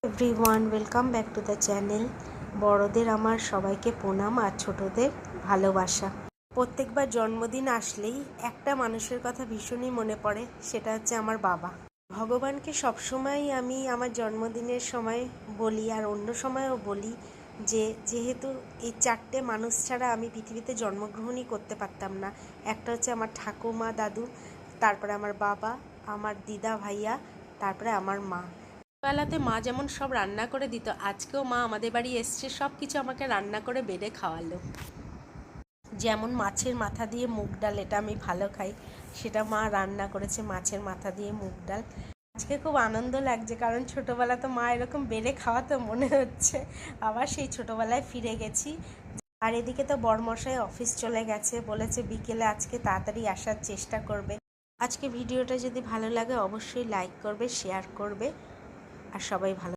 Everyone, welcome back to the channel. বড়দের আমার সবাইকে প্রণাম আর ছোটদের ভালোবাসা। প্রত্যেকবার জন্মদিন আসলেই একটা মানুষের কথা ভীষণই মনে পড়ে, সেটা হচ্ছে আমার বাবা। ভগবানকে সবসময়ই আমি আমার জন্মদিনের সময় বলি আর অন্য সময়ও বলি যে যেহেতু এই চারটে মানুষ ছাড়া আমি পৃথিবীতে জন্মগ্রহণই করতে পারতাম না। একটা হচ্ছে আমার ঠাকুমা দাদু, তারপরে আমার বাবা, আমার দিদা ভাইয়া, তারপরে আমার মা। বেলাতে মা যেমন সব রান্না করে দিত, আজকেও মা আমাদের বাড়ি এসছে, সব কিছু আমাকে রান্না করে বেড়ে খাওয়ালো। যেমন মাছের মাথা দিয়ে মুগ ডাল, এটা আমি ভালো খাই, সেটা মা রান্না করেছে, মাছের মাথা দিয়ে মুগ ডাল। আজকে খুব আনন্দ লাগছে, কারণ ছোটোবেলা তো মা এরকম বেড়ে খাওয়াতো, মনে হচ্ছে আবার সেই ছোটোবেলায় ফিরে গেছি। আর এদিকে তো বরমশাই অফিস চলে গেছে, বলেছে বিকেলে আজকে তাড়াতাড়ি আসার চেষ্টা করবে। আজকে ভিডিওটা যদি ভালো লাগে অবশ্যই লাইক করবে, শেয়ার করবে, আর সবাই ভালো